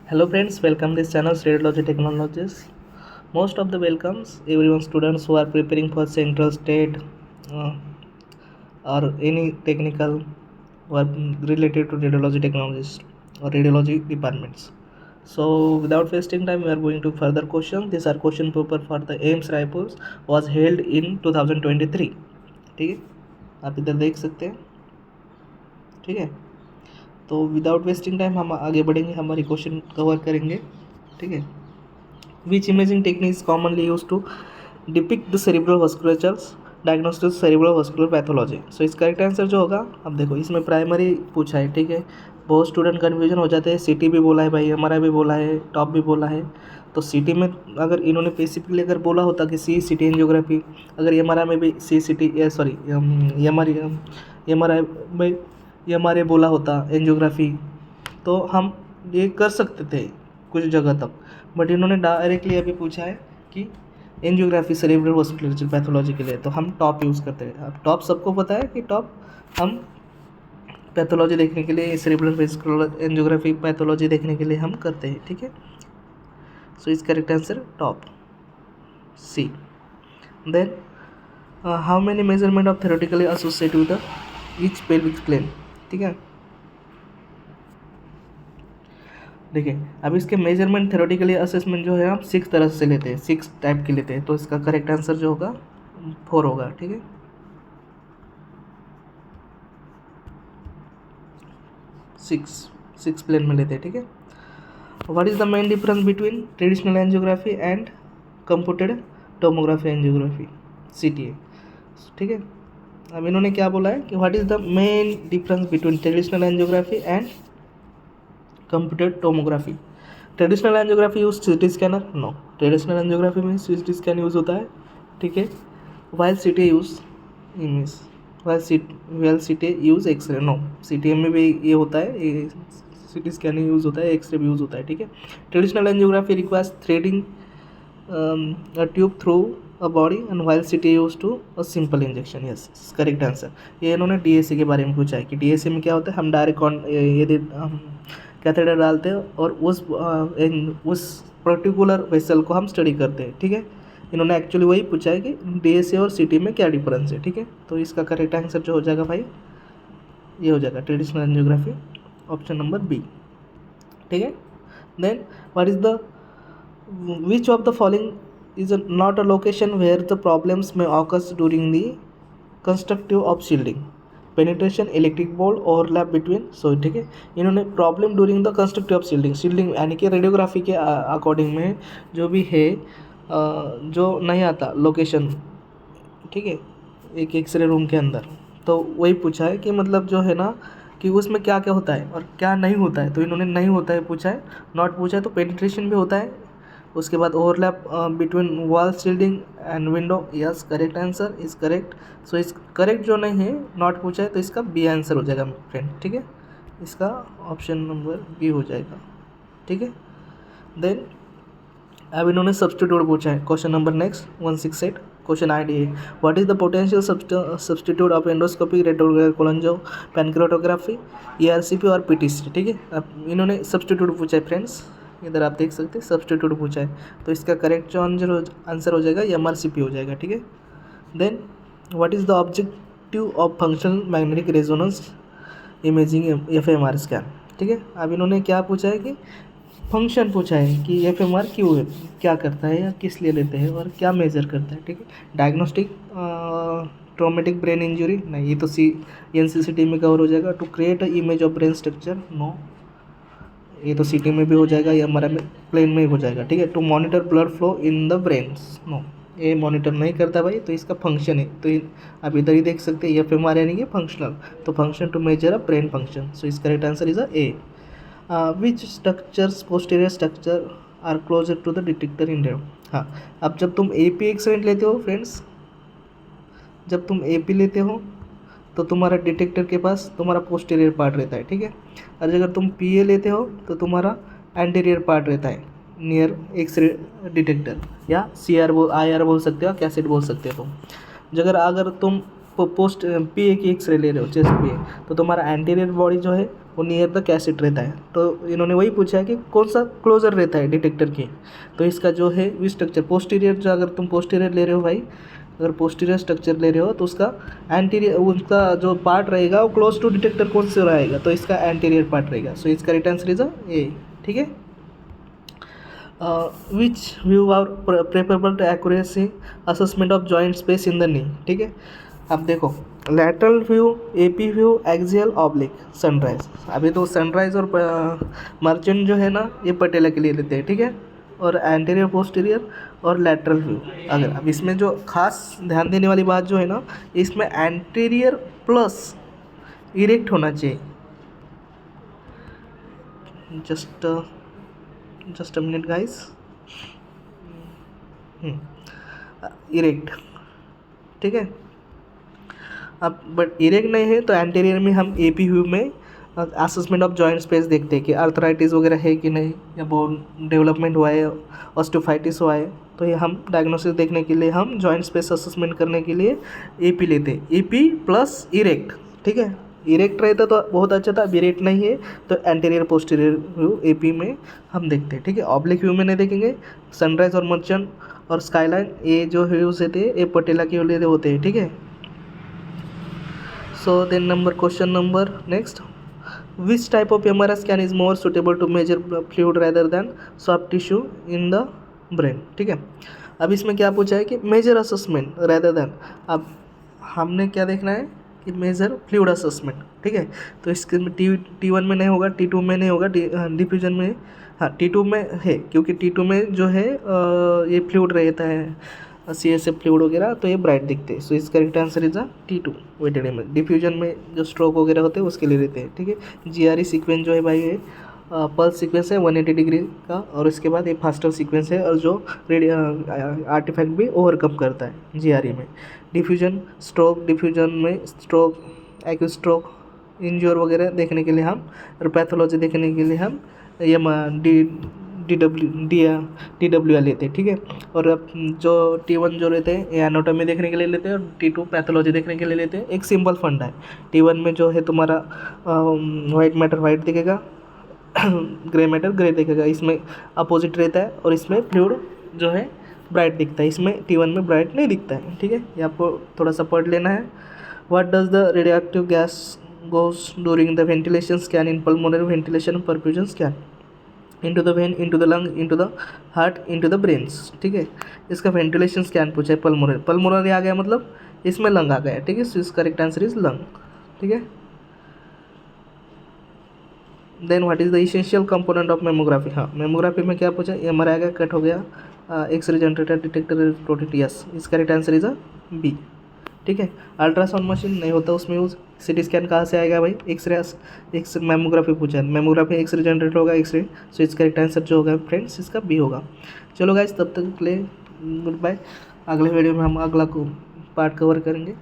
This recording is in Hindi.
Hello friends, welcome this channel Radiology Technologies. Most of the welcomes everyone students who are preparing for central state uh, or any technical work related to radiology technologies or radiology departments. So without wasting time, we are going to further questions. These are question paper for the AIMS Raipur was held in 2023. ठीक है, आप इधर देख सकते हैं. ठीक है, तो विदाउट वेस्टिंग टाइम हम आगे बढ़ेंगे, हमारी क्वेश्चन कवर करेंगे. ठीक है. Which imaging technique is commonly used to depict the cerebral vasculatures diagnosis cerebral vascular pathology? So इस करेक्ट आंसर जो होगा, अब देखो इसमें प्राइमरी पूछा है. ठीक है, बहुत स्टूडेंट कन्फ्यूजन हो जाते हैं. सिटी भी बोला है भाई, हमारा भी बोला है, टॉप भी बोला है. तो सिटी में अगर इन्होंने स्पेसिफिकली अगर बोला होता कि सी सिटी एंजियोग्राफी, अगर एमआरआई में भी सी सिटी सॉरी एमआरआई बोला होता एंजियोग्राफी, तो हम ये कर सकते थे कुछ जगह तक. बट इन्होंने डायरेक्टली अभी पूछा है कि एंजियोग्राफी सेरेब्रल वास्कुलर पैथोलॉजी के लिए, तो हम टॉप यूज़ करते हैं. अब टॉप सबको पता है कि टॉप हम पैथोलॉजी देखने के लिए, सेरेब्रल वास्कुलर एंजियोग्राफी पैथोलॉजी देखने के लिए हम करते हैं. ठीक है, सो इस correct answer top C. Then how many measurement of theoretically associated with each pelvic plane. ठीक है, देखिए अब इसके मेजरमेंट थ्योरेटिकली असेसमेंट जो है हम 6 तरह से लेते हैं, 6 टाइप के लेते हैं. तो इसका करेक्ट आंसर जो होगा 4 होगा. ठीक है, 6 प्लेन में लेते हैं. ठीक है, what is the main difference between traditional angiography and computed tomography angiography CTA. ठीक है, अब इन्होंने क्या बोला है कि what is the main difference between traditional angiography and computed tomography. Traditional angiography use CT scanner, no. Traditional angiography में CT स्कैन यूज़ होता है. ठीक है, while CTA use image, while CTA use x-ray, no. CTM में भी ये होता है, CT स्कैन यूज़ होता है, एक्सरे भी यूज़ होता है. ठीक है, traditional angiography requires threading a tube through a body and while CTA used to a simple injection. yes, correct answer. ये इन्होंने DAC के बारे में पूछा है कि DAC में क्या होता है. हम डायरेक्ट यदि हम कैथेटर डालते हैं और उस पर्टिकुलर वेसल को हम स्टडी करते हैं. ठीक है, इन्होंने एक्चुअली वही पूछा है कि DAC और CT में क्या डिफरेंस है. ठीक है, तो इसका करेक्ट आंसर जो हो जाएगा भाई, ये हो जाएगा traditional angiography, option number B. ठीक है, देन व्हाट इज द which of the following is not a location where the problems may occur during the constructive of shielding? Penetration, electric bolt, overlap between. So ठीक है, इन्होंने problem during the constructive of shielding यानी कि रेडियोग्राफी के अकॉर्डिंग में जो भी है जो नहीं आता लोकेशन. ठीक है, एक एक्सरे रूम के अंदर, तो वही पूछा है कि मतलब जो है ना कि उसमें क्या क्या होता है और क्या नहीं होता है. तो इन्होंने नहीं होता है पूछा है, नॉट पूछा है. तो पेनिट्रेशन भी होता है, उसके बाद overlap between wall shielding and window. Yes, correct answer is correct. So इस करेक्ट जो नहीं है, नॉट पूछा है, तो इसका बी आंसर हो जाएगा फ्रेंड. ठीक है, इसका ऑप्शन नंबर बी हो जाएगा. ठीक है, देन अब इन्होंने सब्सटीट्यूट पूछा है. Question number next 168 question ID है, what is the potential substitute of endoscopic radiography cholangiopancreatography ERCP और PTC. ठीक है, अब इन्होंने सब्सटीट्यूट पूछा है फ्रेंड्स, इधर आप देख सकते हैं सब्सटीट्यूट पूछा है. तो इसका करेक्ट जो आंसर हो जाएगा MRCP हो जाएगा. ठीक है, then what is the objective of functional magnetic resonance imaging FMR scan. ठीक है, अब इन्होंने क्या पूछा है कि फंक्शन पूछा है कि FMR क्यों है, क्या करता है या किस लिए लेते हैं और क्या मेजर करता है. ठीक है, डायग्नोस्टिक ट्रॉमेटिक ब्रेन इंजरी, नहीं, ये तो NCCT में कवर हो जाएगा. To create a image of brain structure, no, ये तो CT में भी हो जाएगा, ये हमारा प्लेन में ही हो जाएगा. ठीक है, to monitor blood flow in the brains, no, ये मॉनिटर नहीं करता भाई. तो इसका फंक्शन है, तो आप इधर ही देख सकते हैं FMR यानी कि फंक्शनल, तो function to measure a brain function. So इस correct answer is A. Which structures posterior structure are closer to the detector in radio. हाँ, अब जब तुम AP एक्सरेंट लेते हो फ्रेंड्स, जब तुम AP लेते हो तो तुम्हारा डिटेक्टर के पास तुम्हारा पोस्टीरियर पार्ट रहता है. ठीक है, और अगर तुम PA लेते हो तो तुम्हारा एंटीरियर पार्ट रहता है नियर एक्सरे डिटेक्टर, या IR बोल सकते हो, कैसेट बोल सकते हो तुम. अगर तुम PA की एक्सरे ले रहे हो, चेस्ट PA, तो तुम्हारा एंटीरियर बॉडी जो है वो नियर द कैसेट रहता है। तो इन्होंने वही पूछा है कि कौन सा क्लोजर रहता है डिटेक्टर के। तो इसका जो है वी स्ट्रक्चर पोस्टीरियर, जो अगर तुम पोस्टीरियर ले रहे हो भाई, अगर पोस्टीरियर स्ट्रक्चर ले रहे हो तो उसका एंटीरियर, उसका जो पार्ट रहेगा वो क्लोज टू डिटेक्टर कौन से रहेगा, तो इसका एंटीरियर पार्ट रहेगा। सो इसका राइट आंसर इज ए। ठीक है। Which view are preferable to accuracy assessment of joint space in the knee. ठीक है। अब देखो lateral view, AP view, axial, oblique, sunrise. अभी तो सनराइज और मर्चेंट जो है ना ये पटेला के लिए लेते हैं। ठीक है। और एंटीरियर, पोस्टीरियर और लैटरल व्यू। अगर अब इसमें जो खास ध्यान देने वाली बात जो है ना, इसमें एंटीरियर प्लस इरेक्ट होना चाहिए। Just a minute guys. Erect. ठीक है। अब बट इरेक्ट नहीं है तो एंटीरियर में हम एपी व्यू में असेसमेंट ऑफ जॉइंट स्पेस देखते हैं कि आर्थराइटिस वगैरह है कि नहीं, या बोन डेवलपमेंट हुआ है, ऑस्टियोफाइटिस हुआ है। तो ये हम डायग्नोसिस देखने के लिए हम जॉइंट स्पेस असेसमेंट करने के लिए एपी लेते हैं, एपी प्लस इरेक्ट। ठीक है। इरेक्ट रहता तो बहुत अच्छा था, अब इरेक्ट नहीं है तो एंटीरियर पोस्टीरियर व्यू एपी में हम देखते हैं। ठीक है। ऑब्लिक व्यू में नहीं देखेंगे। सनराइज और मर्चेंट और स्काईलाइन ये जो व्यूज होते हैं ये पटेला के लिए होते हैं। ठीक है। So then question number next, which type of MRI scan is more suitable to measure fluid rather than soft tissue in the brain। ठीक है। अब इसमें क्या पूछा है कि मेजर असेसमेंट rather than, अब हमने क्या देखना है कि मेजर फ्लूइड असेसमेंट। ठीक है। तो इसके में T1 में नहीं होगा, T2 में नहीं होगा, डिफ्यूजन में, हाँ T2 में है, क्योंकि T2 में जो है ये फ्लूइड रहता है CSF फ्लूइड वगैरह, तो ये ब्राइट दिखते हैं। सो इसका correct answer is T2 weighted image. Diffusion में जो स्ट्रोक वगैरह होते हैं उसके लिए रहते हैं। ठीक है। GRE सीक्वेंस जो है भाई ये पल्स सीक्वेंस है 180 डिग्री का, और उसके बाद ये फास्टर सीक्वेंस है, और जो आर्टिफैक्ट भी ओवरकम करता है GRE में। डिफ्यूजन स्ट्रोक, डिफ्यूजन में स्ट्रोक, एक्यूट स्ट्रोक, इंज्योर वगैरह देखने के लिए हम, और पैथोलॉजी देखने के लिए हम ये DW लेते हैं। ठीक है। और अब जो T1 जो रहते हैं ये एनाटॉमी देखने के लिए लेते हैं, और T2 पैथोलॉजी देखने के लिए लेते हैं। एक सिंपल फंडा है, T1 में जो है तुम्हारा वाइट मैटर वाइट दिखेगा, ग्रे मैटर ग्रे दिखेगा, इसमें अपोजिट रहता है, और इसमें फ्लूइड जो है ब्राइट दिखता है, इसमें T1 में ब्राइट नहीं दिखता है। ठीक है। ये आपको थोड़ा सा पढ़ लेना है। What does the radioactive gas goes during the ventilation scan in pulmonary ventilation perfusion scan, into the vein, into the lung, into the heart, into the brains। ठीक है। इसका वेंटिलेशन स्कैन पूछा है, पल्मोनरी, पल्मोनरी आ गया मतलब इसमें लंग आ गया। ठीक है। सो इसका करेक्ट आंसर इज लंग। ठीक है। Then what is the essential component of mammography. हाँ मेमोग्राफी में क्या पूछा, MRI आ गया, कट हो गया, एक्सरे जनरेटर, डिटेक्टर, प्रोटेट, यस। इसका करेक्ट आंसर इज बी। ठीक है। अल्ट्रासाउंड मशीन नहीं होता उसमें यूज़। CT स्कैन कहाँ से आएगा भाई, एक्सरे मेमोग्राफी पूछा है, मेमोग्राफी एक्सरे जनरेट होगा, एक्सरे। सो इसका करेक्ट आंसर जो होगा फ्रेंड्स इसका बी होगा। चलो गाइस तब तक के लिए गुड बाय। अगले वीडियो में हम अगला पार्ट कवर करेंगे।